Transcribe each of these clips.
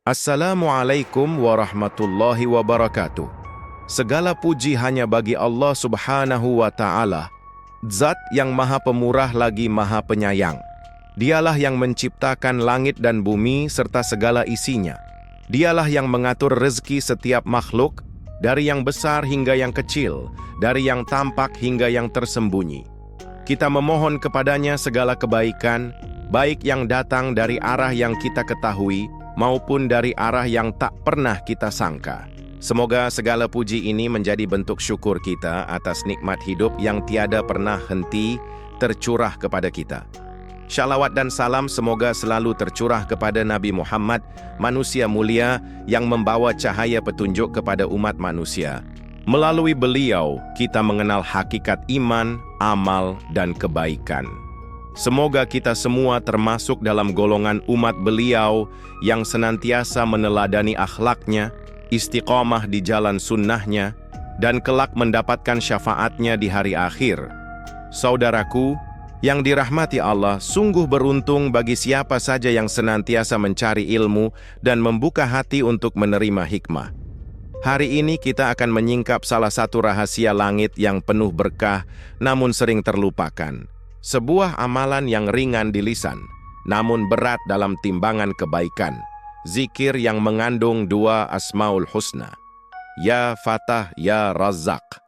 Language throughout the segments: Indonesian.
Assalamualaikum warahmatullahi wabarakatuh. Segala puji hanya bagi Allah Subhanahu wa Ta'ala, Zat yang Maha Pemurah lagi Maha Penyayang. Dialah yang menciptakan langit dan bumi serta segala isinya. Dialah yang mengatur rezeki setiap makhluk, dari yang besar hingga yang kecil, dari yang tampak hingga yang tersembunyi. Kita memohon kepadanya segala kebaikan, baik yang datang dari arah yang kita ketahui, maupun dari arah yang tak pernah kita sangka. Semoga segala puji ini menjadi bentuk syukur kita atas nikmat hidup yang tiada pernah henti tercurah kepada kita. Syalawat dan salam semoga selalu tercurah kepada Nabi Muhammad, manusia mulia yang membawa cahaya petunjuk kepada umat manusia. Melalui beliau, kita mengenal hakikat iman, amal, dan kebaikan. Semoga kita semua termasuk dalam golongan umat beliau yang senantiasa meneladani akhlaknya, istiqamah di jalan sunnahnya, dan kelak mendapatkan syafaatnya di hari akhir. Saudaraku, yang dirahmati Allah, sungguh beruntung bagi siapa saja yang senantiasa mencari ilmu dan membuka hati untuk menerima hikmah. Hari ini kita akan menyingkap salah satu rahasia langit yang penuh berkah namun sering terlupakan. Sebuah amalan yang ringan di lisan, namun berat dalam timbangan kebaikan. Zikir yang mengandung dua Asmaul Husna, Ya Fatah, Ya Razzaq.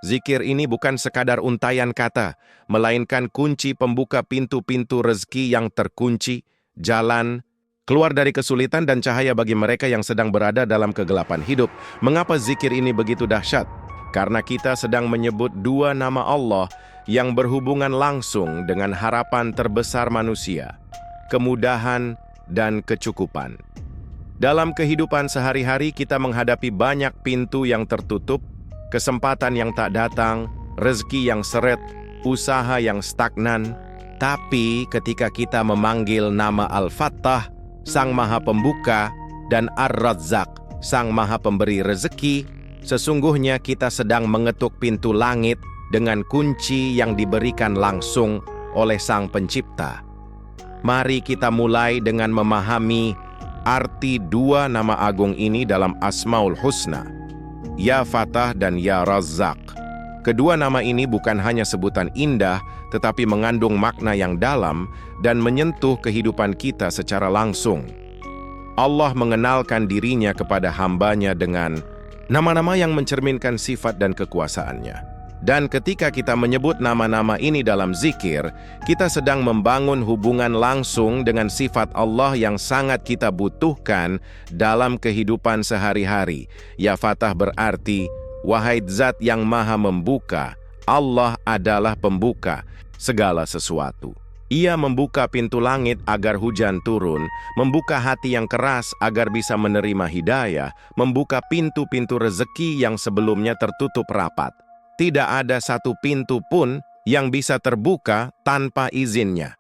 Zikir ini bukan sekadar untaian kata, melainkan kunci pembuka pintu-pintu rezeki yang terkunci, jalan keluar dari kesulitan dan cahaya bagi mereka yang sedang berada dalam kegelapan hidup. Mengapa zikir ini begitu dahsyat? Karena kita sedang menyebut dua nama Allah yang berhubungan langsung dengan harapan terbesar manusia, kemudahan dan kecukupan. Dalam kehidupan sehari-hari kita menghadapi banyak pintu yang tertutup, kesempatan yang tak datang, rezeki yang seret, usaha yang stagnan. Tapi ketika kita memanggil nama Al-Fattah, Sang Maha Pembuka, dan Ar-Razzaq, Sang Maha Pemberi rezeki, sesungguhnya kita sedang mengetuk pintu langit dengan kunci yang diberikan langsung oleh Sang Pencipta. Mari kita mulai dengan memahami arti dua nama agung ini dalam Asmaul Husna, Ya Fatah dan Ya Razzaq. Kedua nama ini bukan hanya sebutan indah, tetapi mengandung makna yang dalam dan menyentuh kehidupan kita secara langsung. Allah mengenalkan dirinya kepada hambanya dengan nama-nama yang mencerminkan sifat dan kekuasaannya. Dan ketika kita menyebut nama-nama ini dalam zikir, kita sedang membangun hubungan langsung dengan sifat Allah yang sangat kita butuhkan dalam kehidupan sehari-hari. Ya Fatah berarti, wahai Zat yang Maha Membuka, Allah adalah pembuka segala sesuatu. Ia membuka pintu langit agar hujan turun, membuka hati yang keras agar bisa menerima hidayah, membuka pintu-pintu rezeki yang sebelumnya tertutup rapat. Tidak ada satu pintu pun yang bisa terbuka tanpa izinnya.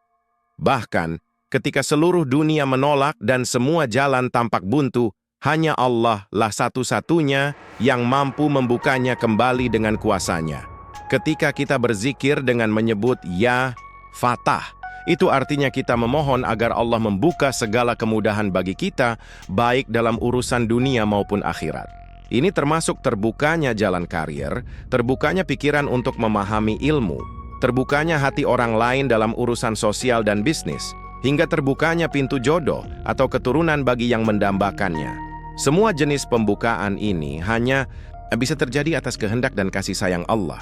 Bahkan, ketika seluruh dunia menolak dan semua jalan tampak buntu, hanya Allah lah satu-satunya yang mampu membukanya kembali dengan kuasanya. Ketika kita berzikir dengan menyebut Ya Fatah, itu artinya kita memohon agar Allah membuka segala kemudahan bagi kita, baik dalam urusan dunia maupun akhirat. Ini termasuk terbukanya jalan karir, terbukanya pikiran untuk memahami ilmu, terbukanya hati orang lain dalam urusan sosial dan bisnis, hingga terbukanya pintu jodoh atau keturunan bagi yang mendambakannya. Semua jenis pembukaan ini hanya bisa terjadi atas kehendak dan kasih sayang Allah.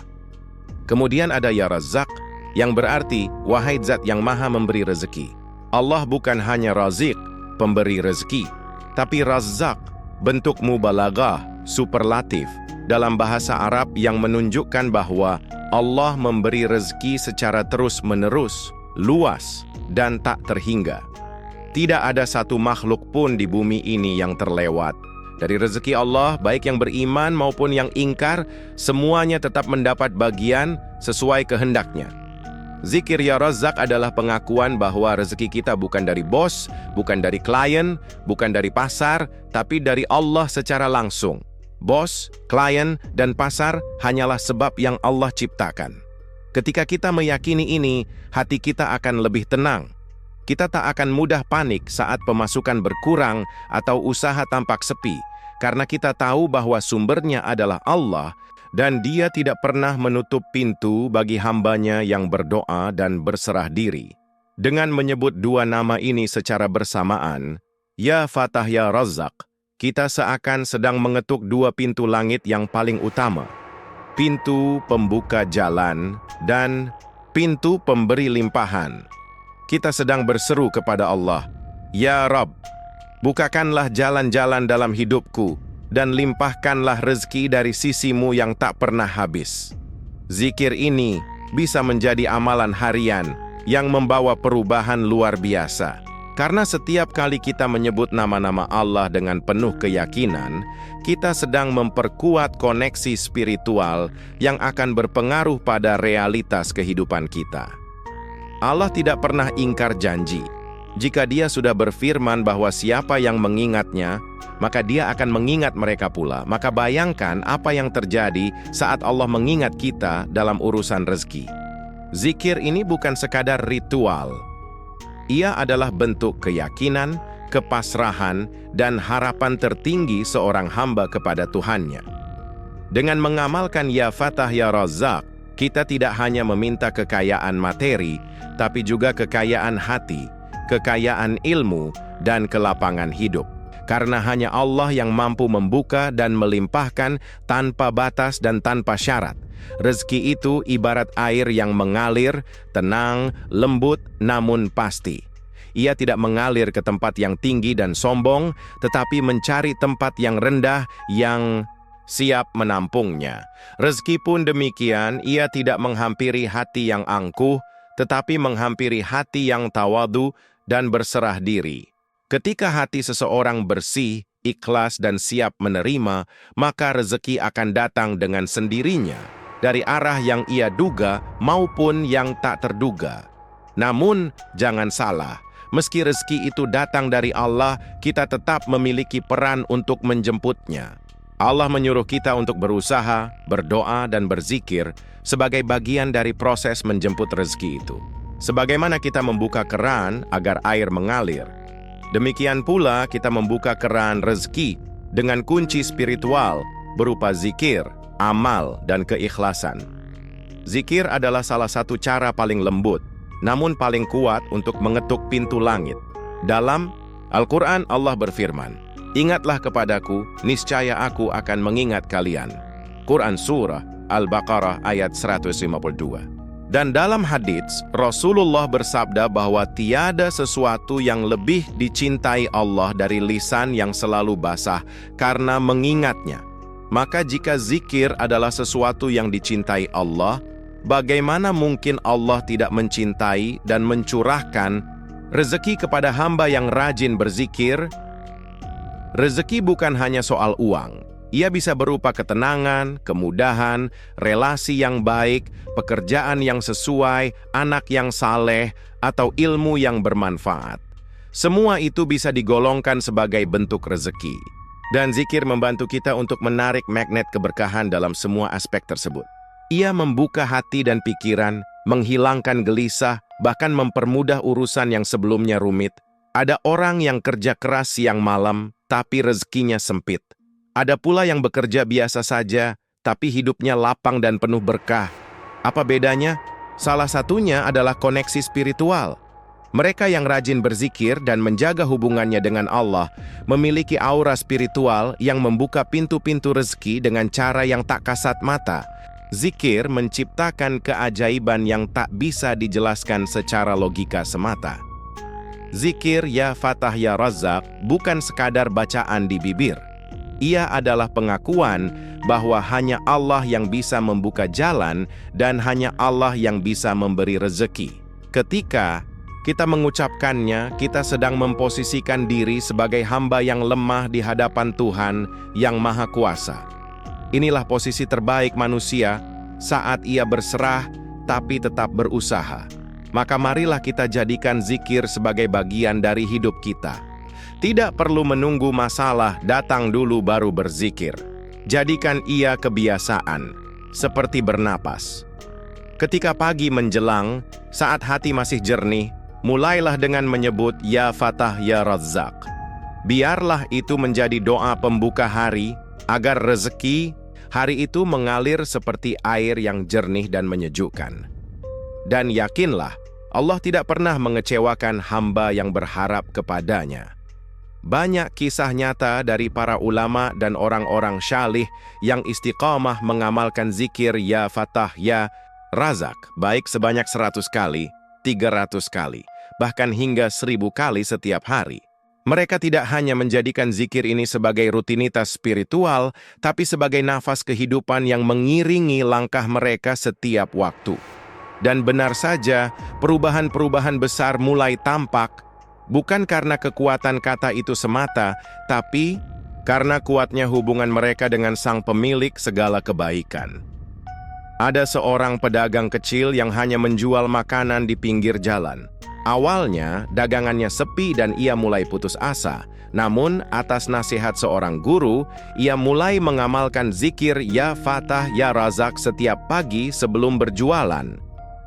Kemudian ada Ya Razzaq, yang berarti, wahai Zat yang Maha Memberi rezeki. Allah bukan hanya Razik, pemberi rezeki, tapi Razzaq, bentuk mubalaghah, superlatif, dalam bahasa Arab yang menunjukkan bahwa Allah memberi rezeki secara terus-menerus, luas, dan tak terhingga. Tidak ada satu makhluk pun di bumi ini yang terlewat. Dari rezeki Allah, baik yang beriman maupun yang ingkar, semuanya tetap mendapat bagian sesuai kehendaknya. Zikir Ya Razzaq adalah pengakuan bahwa rezeki kita bukan dari bos, bukan dari klien, bukan dari pasar, tapi dari Allah secara langsung. Bos, klien, dan pasar hanyalah sebab yang Allah ciptakan. Ketika kita meyakini ini, hati kita akan lebih tenang. Kita tak akan mudah panik saat pemasukan berkurang atau usaha tampak sepi, karena kita tahu bahwa sumbernya adalah Allah dan Dia tidak pernah menutup pintu bagi hambanya yang berdoa dan berserah diri. Dengan menyebut dua nama ini secara bersamaan, Ya Fatah Ya Razzaq, kita seakan sedang mengetuk dua pintu langit yang paling utama. Pintu pembuka jalan dan pintu pemberi limpahan. Kita sedang berseru kepada Allah, Ya Rabb, bukakanlah jalan-jalan dalam hidupku dan limpahkanlah rezeki dari sisimu yang tak pernah habis. Zikir ini bisa menjadi amalan harian yang membawa perubahan luar biasa. Karena setiap kali kita menyebut nama-nama Allah dengan penuh keyakinan, kita sedang memperkuat koneksi spiritual yang akan berpengaruh pada realitas kehidupan kita. Allah tidak pernah ingkar janji. Jika Dia sudah berfirman bahwa siapa yang mengingatnya, maka Dia akan mengingat mereka pula. Maka bayangkan apa yang terjadi saat Allah mengingat kita dalam urusan rezeki. Zikir ini bukan sekadar ritual. Ia adalah bentuk keyakinan, kepasrahan, dan harapan tertinggi seorang hamba kepada Tuhannya. Dengan mengamalkan Ya Fatah Ya Razzaq, kita tidak hanya meminta kekayaan materi, tapi juga kekayaan hati, kekayaan ilmu, dan kelapangan hidup. Karena hanya Allah yang mampu membuka dan melimpahkan tanpa batas dan tanpa syarat. Rezeki itu ibarat air yang mengalir, tenang, lembut, namun pasti. Ia tidak mengalir ke tempat yang tinggi dan sombong, tetapi mencari tempat yang rendah yang siap menampungnya. Rezeki pun demikian, ia tidak menghampiri hati yang angkuh, tetapi menghampiri hati yang tawadu dan berserah diri. Ketika hati seseorang bersih, ikhlas dan siap menerima, maka rezeki akan datang dengan sendirinya, dari arah yang ia duga maupun yang tak terduga. Namun, jangan salah, meski rezeki itu datang dari Allah, kita tetap memiliki peran untuk menjemputnya. Allah menyuruh kita untuk berusaha, berdoa, dan berzikir sebagai bagian dari proses menjemput rezeki itu. Sebagaimana kita membuka keran agar air mengalir, demikian pula kita membuka keran rezeki dengan kunci spiritual berupa zikir, amal, dan keikhlasan. Zikir adalah salah satu cara paling lembut, namun paling kuat untuk mengetuk pintu langit. Dalam Al-Quran Allah berfirman, Ingatlah kepadaku, niscaya aku akan mengingat kalian. Quran Surah Al-Baqarah ayat 152. Dan dalam hadits, Rasulullah bersabda bahwa tiada sesuatu yang lebih dicintai Allah dari lisan yang selalu basah karena mengingatnya. Maka jika zikir adalah sesuatu yang dicintai Allah, bagaimana mungkin Allah tidak mencintai dan mencurahkan rezeki kepada hamba yang rajin berzikir? Rezeki bukan hanya soal uang. Ia bisa berupa ketenangan, kemudahan, relasi yang baik, pekerjaan yang sesuai, anak yang saleh, atau ilmu yang bermanfaat. Semua itu bisa digolongkan sebagai bentuk rezeki. Dan zikir membantu kita untuk menarik magnet keberkahan dalam semua aspek tersebut. Ia membuka hati dan pikiran, menghilangkan gelisah, bahkan mempermudah urusan yang sebelumnya rumit. Ada orang yang kerja keras siang malam, tapi rezekinya sempit. Ada pula yang bekerja biasa saja, tapi hidupnya lapang dan penuh berkah. Apa bedanya? Salah satunya adalah koneksi spiritual. Mereka yang rajin berzikir dan menjaga hubungannya dengan Allah memiliki aura spiritual yang membuka pintu-pintu rezeki dengan cara yang tak kasat mata. Zikir menciptakan keajaiban yang tak bisa dijelaskan secara logika semata. Zikir Ya Fatah Ya Razzaq bukan sekadar bacaan di bibir. Ia adalah pengakuan bahwa hanya Allah yang bisa membuka jalan dan hanya Allah yang bisa memberi rezeki. Ketika kita mengucapkannya, kita sedang memposisikan diri sebagai hamba yang lemah di hadapan Tuhan yang Maha Kuasa. Inilah posisi terbaik manusia saat ia berserah tapi tetap berusaha. Maka marilah kita jadikan zikir sebagai bagian dari hidup kita. Tidak perlu menunggu masalah datang dulu baru berzikir. Jadikan ia kebiasaan, seperti bernapas. Ketika pagi menjelang, saat hati masih jernih, mulailah dengan menyebut Ya Fatah Ya Razzaq. Biarlah itu menjadi doa pembuka hari, agar rezeki hari itu mengalir seperti air yang jernih dan menyejukkan. Dan yakinlah, Allah tidak pernah mengecewakan hamba yang berharap kepadanya. Banyak kisah nyata dari para ulama dan orang-orang syalih yang istiqamah mengamalkan zikir Ya Fatah Ya Razzaq, baik sebanyak 100 kali, 300 kali, bahkan hingga 1000 kali setiap hari. Mereka tidak hanya menjadikan zikir ini sebagai rutinitas spiritual, tapi sebagai nafas kehidupan yang mengiringi langkah mereka setiap waktu. Dan benar saja, perubahan-perubahan besar mulai tampak, bukan karena kekuatan kata itu semata, tapi karena kuatnya hubungan mereka dengan Sang Pemilik segala kebaikan. Ada seorang pedagang kecil yang hanya menjual makanan di pinggir jalan. Awalnya, dagangannya sepi dan ia mulai putus asa. Namun, atas nasihat seorang guru, ia mulai mengamalkan zikir Ya Fatah Ya Razzaq setiap pagi sebelum berjualan.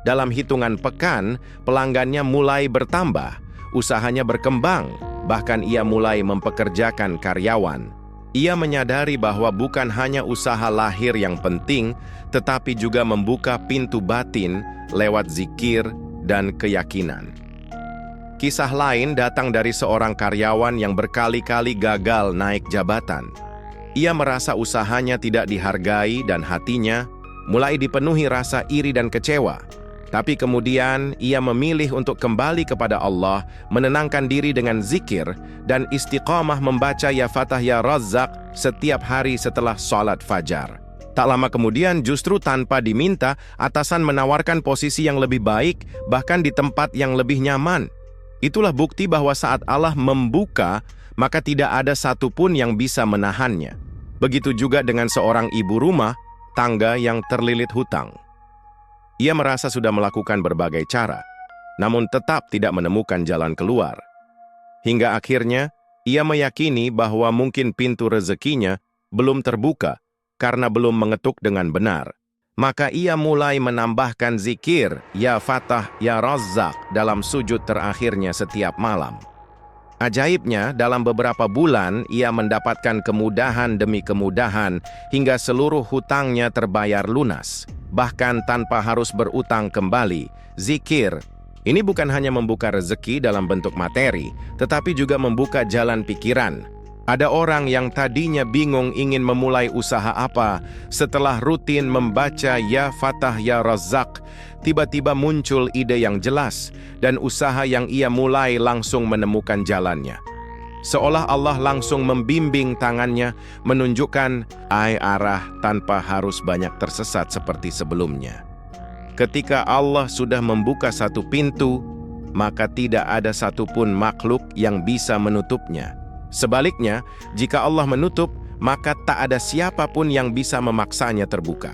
Dalam hitungan pekan, pelanggannya mulai bertambah, usahanya berkembang, bahkan ia mulai mempekerjakan karyawan. Ia menyadari bahwa bukan hanya usaha lahir yang penting, tetapi juga membuka pintu batin lewat zikir dan keyakinan. Kisah lain datang dari seorang karyawan yang berkali-kali gagal naik jabatan. Ia merasa usahanya tidak dihargai dan hatinya mulai dipenuhi rasa iri dan kecewa. Tapi kemudian ia memilih untuk kembali kepada Allah, menenangkan diri dengan zikir, dan istiqamah membaca Ya Fatah Ya Razzaq setiap hari setelah sholat fajar. Tak lama kemudian justru tanpa diminta, atasan menawarkan posisi yang lebih baik, bahkan di tempat yang lebih nyaman. Itulah bukti bahwa saat Allah membuka, maka tidak ada satupun yang bisa menahannya. Begitu juga dengan seorang ibu rumah tangga yang terlilit hutang. Ia merasa sudah melakukan berbagai cara, namun tetap tidak menemukan jalan keluar. Hingga akhirnya, ia meyakini bahwa mungkin pintu rezekinya belum terbuka karena belum mengetuk dengan benar. Maka ia mulai menambahkan zikir Ya Fatah Ya Razzaq dalam sujud terakhirnya setiap malam. Ajaibnya, dalam beberapa bulan ia mendapatkan kemudahan demi kemudahan hingga seluruh hutangnya terbayar lunas. Bahkan tanpa harus berutang kembali. Zikir ini bukan hanya membuka rezeki dalam bentuk materi, tetapi juga membuka jalan pikiran. Ada orang yang tadinya bingung ingin memulai usaha apa, setelah rutin membaca Ya Fatah Ya Razzaq, tiba-tiba muncul ide yang jelas, dan usaha yang ia mulai langsung menemukan jalannya. Seolah Allah langsung membimbing tangannya, menunjukkan arah tanpa harus banyak tersesat seperti sebelumnya. Ketika Allah sudah membuka satu pintu, maka tidak ada satupun makhluk yang bisa menutupnya. Sebaliknya, jika Allah menutup, maka tak ada siapapun yang bisa memaksanya terbuka.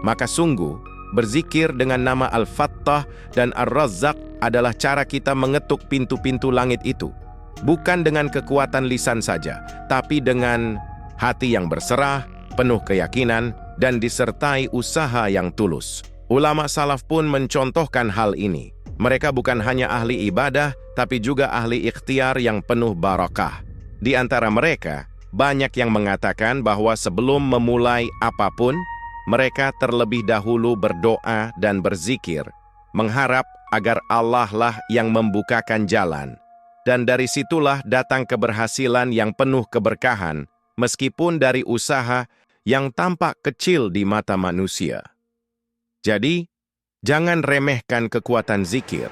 Maka sungguh, berzikir dengan nama Al-Fattah dan Ar-Razzaq adalah cara kita mengetuk pintu-pintu langit itu. Bukan dengan kekuatan lisan saja, tapi dengan hati yang berserah, penuh keyakinan, dan disertai usaha yang tulus. Ulama salaf pun mencontohkan hal ini. Mereka bukan hanya ahli ibadah, tapi juga ahli ikhtiar yang penuh barakah. Di antara mereka, banyak yang mengatakan bahwa sebelum memulai apapun, mereka terlebih dahulu berdoa dan berzikir, mengharap agar Allah lah yang membukakan jalan. Dan dari situlah datang keberhasilan yang penuh keberkahan, meskipun dari usaha yang tampak kecil di mata manusia. Jadi, jangan remehkan kekuatan zikir.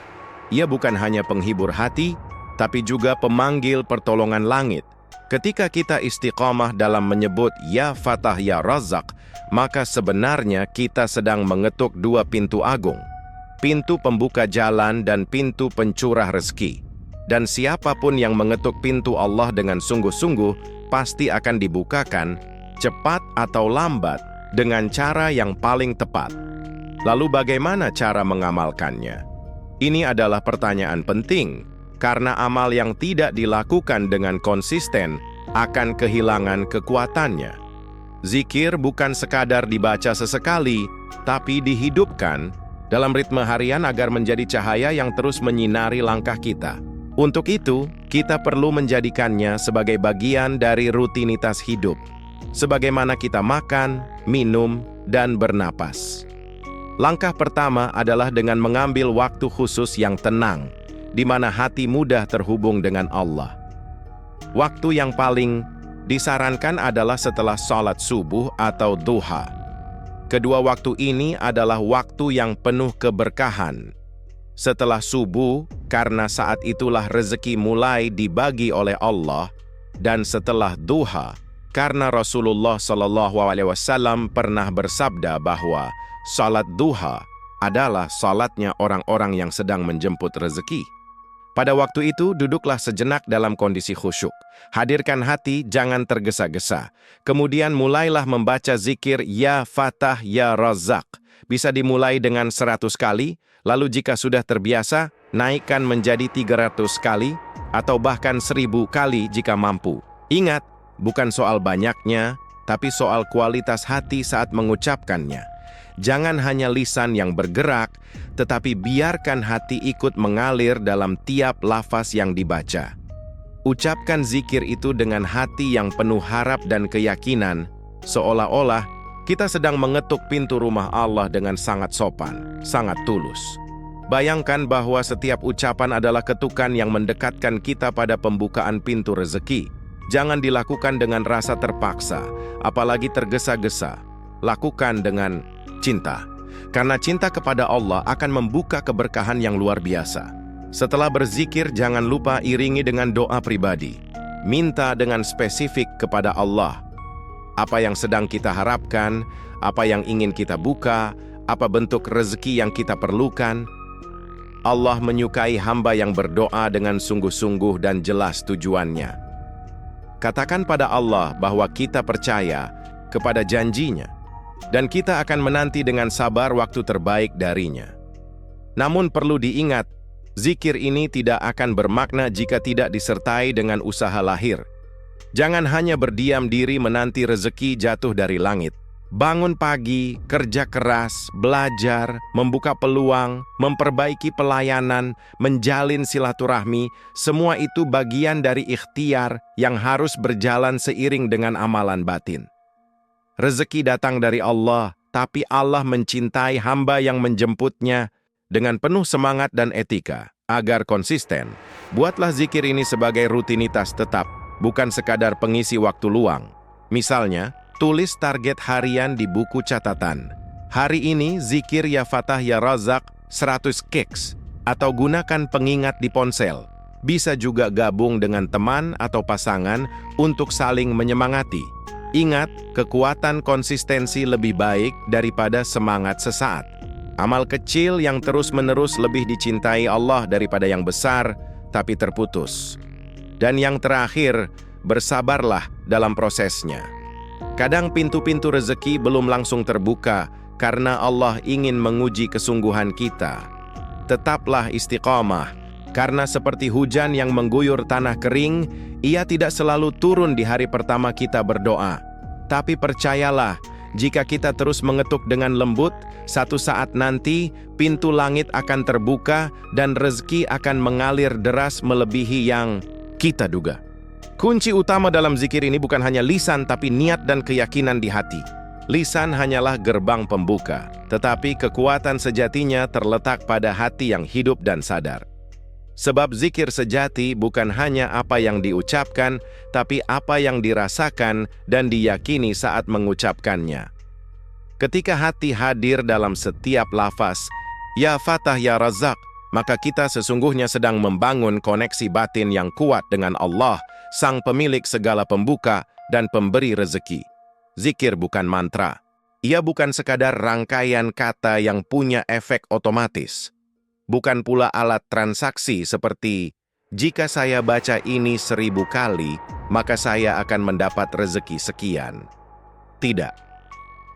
Ia bukan hanya penghibur hati, tapi juga pemanggil pertolongan langit. Ketika kita istiqamah dalam menyebut Ya Fatah Ya Razzaq, maka sebenarnya kita sedang mengetuk dua pintu agung. Pintu pembuka jalan dan pintu pencurah rezeki. Dan siapapun yang mengetuk pintu Allah dengan sungguh-sungguh, pasti akan dibukakan, cepat atau lambat, dengan cara yang paling tepat. Lalu bagaimana cara mengamalkannya? Ini adalah pertanyaan penting, karena amal yang tidak dilakukan dengan konsisten akan kehilangan kekuatannya. Zikir bukan sekadar dibaca sesekali, tapi dihidupkan dalam ritme harian agar menjadi cahaya yang terus menyinari langkah kita. Untuk itu, kita perlu menjadikannya sebagai bagian dari rutinitas hidup, sebagaimana kita makan, minum, dan bernapas. Langkah pertama adalah dengan mengambil waktu khusus yang tenang, di mana hati mudah terhubung dengan Allah. Waktu yang paling disarankan adalah setelah sholat subuh atau duha. Kedua waktu ini adalah waktu yang penuh keberkahan. Setelah subuh, karena saat itulah rezeki mulai dibagi oleh Allah, dan setelah duha, karena Rasulullah SAW pernah bersabda bahwa salat duha adalah salatnya orang-orang yang sedang menjemput rezeki. Pada waktu itu, duduklah sejenak dalam kondisi khusyuk. Hadirkan hati, jangan tergesa-gesa. Kemudian mulailah membaca zikir Ya Fatah Ya Razak. Bisa dimulai dengan 100 kali, lalu jika sudah terbiasa, naikkan menjadi 300 kali, atau bahkan 1000 kali jika mampu. Ingat, bukan soal banyaknya, tapi soal kualitas hati saat mengucapkannya. Jangan hanya lisan yang bergerak, tetapi biarkan hati ikut mengalir dalam tiap lafaz yang dibaca. Ucapkan zikir itu dengan hati yang penuh harap dan keyakinan, seolah-olah kita sedang mengetuk pintu rumah Allah dengan sangat sopan, sangat tulus. Bayangkan bahwa setiap ucapan adalah ketukan yang mendekatkan kita pada pembukaan pintu rezeki. Jangan dilakukan dengan rasa terpaksa, apalagi tergesa-gesa. Lakukan dengan cinta. Karena cinta kepada Allah akan membuka keberkahan yang luar biasa. Setelah berzikir, jangan lupa iringi dengan doa pribadi. Minta dengan spesifik kepada Allah. Apa yang sedang kita harapkan, apa yang ingin kita buka, apa bentuk rezeki yang kita perlukan. Allah menyukai hamba yang berdoa dengan sungguh-sungguh dan jelas tujuannya. Katakan pada Allah bahwa kita percaya kepada janjinya, dan kita akan menanti dengan sabar waktu terbaik darinya. Namun perlu diingat, zikir ini tidak akan bermakna jika tidak disertai dengan usaha lahir. Jangan hanya berdiam diri menanti rezeki jatuh dari langit. Bangun pagi, kerja keras, belajar, membuka peluang, memperbaiki pelayanan, menjalin silaturahmi, semua itu bagian dari ikhtiar yang harus berjalan seiring dengan amalan batin. Rezeki datang dari Allah, tapi Allah mencintai hamba yang menjemputnya dengan penuh semangat dan etika. Agar konsisten, buatlah zikir ini sebagai rutinitas tetap, bukan sekadar pengisi waktu luang. Misalnya, tulis target harian di buku catatan. Hari ini zikir Ya Fatah Ya Razak 100 keks, atau gunakan pengingat di ponsel. Bisa juga gabung dengan teman atau pasangan untuk saling menyemangati. Ingat, kekuatan konsistensi lebih baik daripada semangat sesaat. Amal kecil yang terus-menerus lebih dicintai Allah daripada yang besar, tapi terputus. Dan yang terakhir, bersabarlah dalam prosesnya. Kadang pintu-pintu rezeki belum langsung terbuka karena Allah ingin menguji kesungguhan kita. Tetaplah istiqamah, karena seperti hujan yang mengguyur tanah kering, ia tidak selalu turun di hari pertama kita berdoa. Tapi percayalah, jika kita terus mengetuk dengan lembut, satu saat nanti pintu langit akan terbuka dan rezeki akan mengalir deras melebihi yang kita duga. Kunci utama dalam zikir ini bukan hanya lisan, tapi niat dan keyakinan di hati. Lisan hanyalah gerbang pembuka, tetapi kekuatan sejatinya terletak pada hati yang hidup dan sadar. Sebab zikir sejati bukan hanya apa yang diucapkan, tapi apa yang dirasakan dan diyakini saat mengucapkannya. Ketika hati hadir dalam setiap lafaz, Ya Fatah Ya Razak, maka kita sesungguhnya sedang membangun koneksi batin yang kuat dengan Allah, Sang Pemilik segala pembuka dan pemberi rezeki. Zikir bukan mantra. Ia bukan sekadar rangkaian kata yang punya efek otomatis. Bukan pula alat transaksi seperti, jika saya baca ini 1000 kali, maka saya akan mendapat rezeki sekian. Tidak.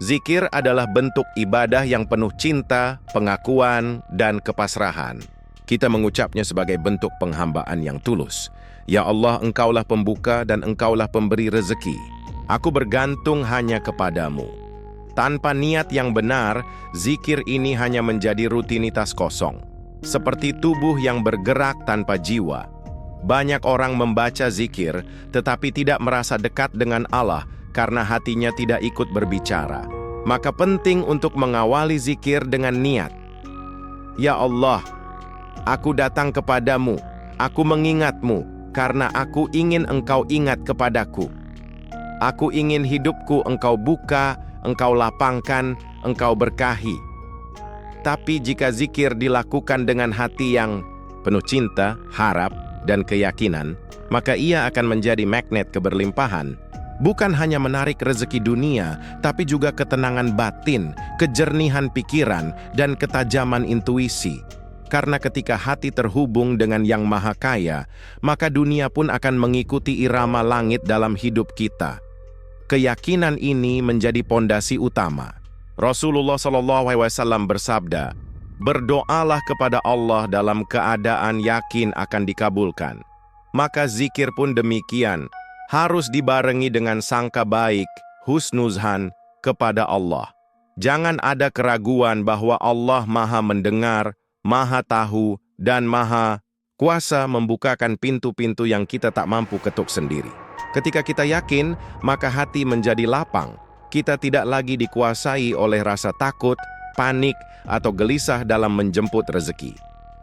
Zikir adalah bentuk ibadah yang penuh cinta, pengakuan, dan kepasrahan. Kita mengucapnya sebagai bentuk penghambaan yang tulus. Ya Allah, Engkaulah pembuka dan Engkaulah pemberi rezeki. Aku bergantung hanya kepadamu. Tanpa niat yang benar, zikir ini hanya menjadi rutinitas kosong. Seperti tubuh yang bergerak tanpa jiwa. Banyak orang membaca zikir, tetapi tidak merasa dekat dengan Allah karena hatinya tidak ikut berbicara. Maka penting untuk mengawali zikir dengan niat. Ya Allah, aku datang kepadamu, aku mengingatmu, karena aku ingin Engkau ingat kepadaku. Aku ingin hidupku Engkau buka, Engkau lapangkan, Engkau berkahi. Tapi jika zikir dilakukan dengan hati yang penuh cinta, harap, dan keyakinan, maka ia akan menjadi magnet keberlimpahan. Bukan hanya menarik rezeki dunia, tapi juga ketenangan batin, kejernihan pikiran, dan ketajaman intuisi. Karena ketika hati terhubung dengan Yang Maha Kaya, maka dunia pun akan mengikuti irama langit dalam hidup kita. Keyakinan ini menjadi pondasi utama. Rasulullah SAW bersabda, "Berdoalah kepada Allah dalam keadaan yakin akan dikabulkan." Maka zikir pun demikian, harus dibarengi dengan sangka baik, husnuzhan, kepada Allah. Jangan ada keraguan bahwa Allah Maha mendengar, Maha tahu, dan Maha kuasa membukakan pintu-pintu yang kita tak mampu ketuk sendiri. Ketika kita yakin, maka hati menjadi lapang. Kita tidak lagi dikuasai oleh rasa takut, panik, atau gelisah dalam menjemput rezeki.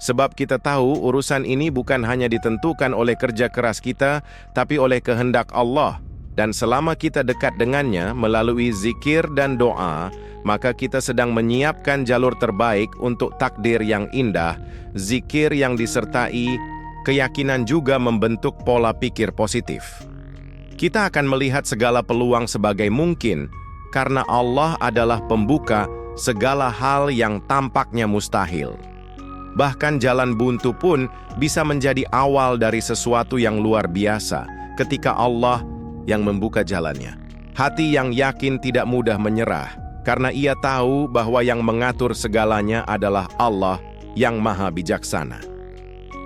Sebab kita tahu urusan ini bukan hanya ditentukan oleh kerja keras kita, tapi oleh kehendak Allah. Dan selama kita dekat dengannya melalui zikir dan doa, maka kita sedang menyiapkan jalur terbaik untuk takdir yang indah. Zikir yang disertai keyakinan juga membentuk pola pikir positif. Kita akan melihat segala peluang sebagai mungkin, karena Allah adalah pembuka segala hal yang tampaknya mustahil. Bahkan jalan buntu pun bisa menjadi awal dari sesuatu yang luar biasa ketika Allah yang membuka jalannya. Hati yang yakin tidak mudah menyerah, karena ia tahu bahwa yang mengatur segalanya adalah Allah yang Maha Bijaksana.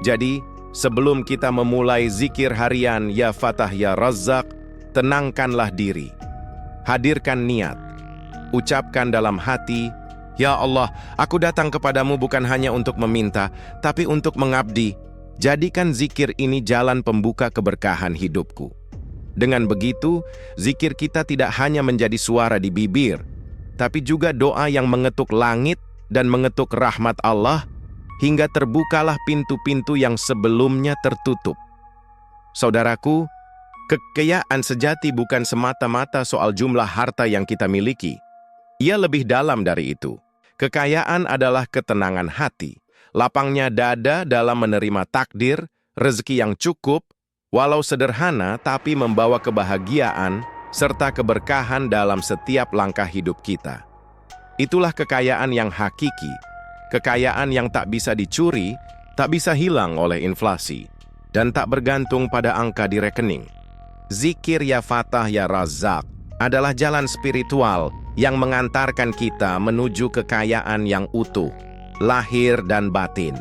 Jadi, sebelum kita memulai zikir harian Ya Fatah Ya Razzaq, tenangkanlah diri. Hadirkan niat. Ucapkan dalam hati, "Ya Allah, aku datang kepadamu bukan hanya untuk meminta, tapi untuk mengabdi." Jadikan zikir ini jalan pembuka keberkahan hidupku. Dengan begitu, zikir kita tidak hanya menjadi suara di bibir, tapi juga doa yang mengetuk langit dan mengetuk rahmat Allah, hingga terbukalah pintu-pintu yang sebelumnya tertutup. Saudaraku, kekayaan sejati bukan semata-mata soal jumlah harta yang kita miliki. Ia lebih dalam dari itu. Kekayaan adalah ketenangan hati, lapangnya dada dalam menerima takdir, rezeki yang cukup, walau sederhana tapi membawa kebahagiaan, serta keberkahan dalam setiap langkah hidup kita. Itulah kekayaan yang hakiki, kekayaan yang tak bisa dicuri, tak bisa hilang oleh inflasi, dan tak bergantung pada angka di rekening. Zikir Ya Fatah Ya Razzaq adalah jalan spiritual yang mengantarkan kita menuju kekayaan yang utuh, lahir dan batin.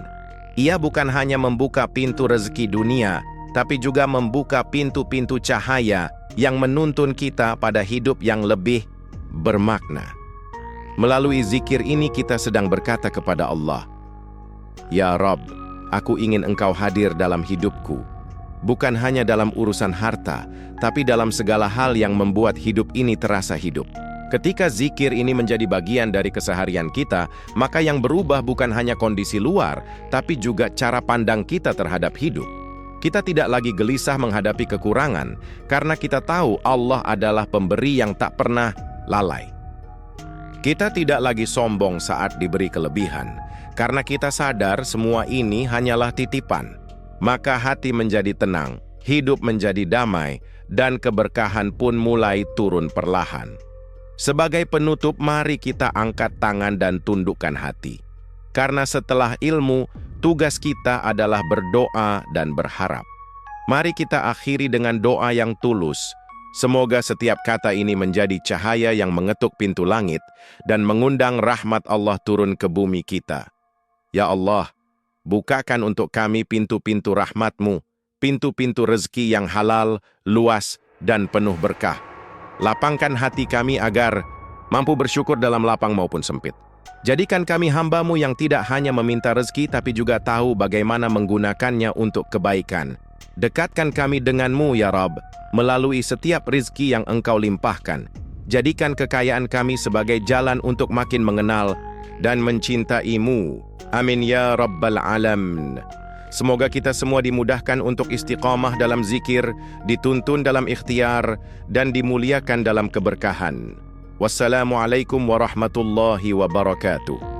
Ia bukan hanya membuka pintu rezeki dunia, tapi juga membuka pintu-pintu cahaya yang menuntun kita pada hidup yang lebih bermakna. Melalui zikir ini kita sedang berkata kepada Allah, "Ya Rabb, aku ingin Engkau hadir dalam hidupku. Bukan hanya dalam urusan harta, tapi dalam segala hal yang membuat hidup ini terasa hidup." Ketika zikir ini menjadi bagian dari keseharian kita, maka yang berubah bukan hanya kondisi luar, tapi juga cara pandang kita terhadap hidup. Kita tidak lagi gelisah menghadapi kekurangan, karena kita tahu Allah adalah pemberi yang tak pernah lalai. Kita tidak lagi sombong saat diberi kelebihan, karena kita sadar semua ini hanyalah titipan. Maka hati menjadi tenang, hidup menjadi damai, dan keberkahan pun mulai turun perlahan. Sebagai penutup, mari kita angkat tangan dan tundukkan hati. Karena setelah ilmu, tugas kita adalah berdoa dan berharap. Mari kita akhiri dengan doa yang tulus. Semoga setiap kata ini menjadi cahaya yang mengetuk pintu langit dan mengundang rahmat Allah turun ke bumi kita. Ya Allah, bukakan untuk kami pintu-pintu rahmat-Mu, pintu-pintu rezeki yang halal, luas, dan penuh berkah. Lapangkan hati kami agar mampu bersyukur dalam lapang maupun sempit. Jadikan kami hamba-Mu yang tidak hanya meminta rezeki tapi juga tahu bagaimana menggunakannya untuk kebaikan. Dekatkan kami dengan-Mu ya Rabb, melalui setiap rizki yang Engkau limpahkan. Jadikan kekayaan kami sebagai jalan untuk makin mengenal dan mencintai-Mu. Amin ya Rabbal Alamin. Semoga kita semua dimudahkan untuk istiqamah dalam zikir, dituntun dalam ikhtiar, dan dimuliakan dalam keberkahan. Wassalamualaikum warahmatullahi wabarakatuh.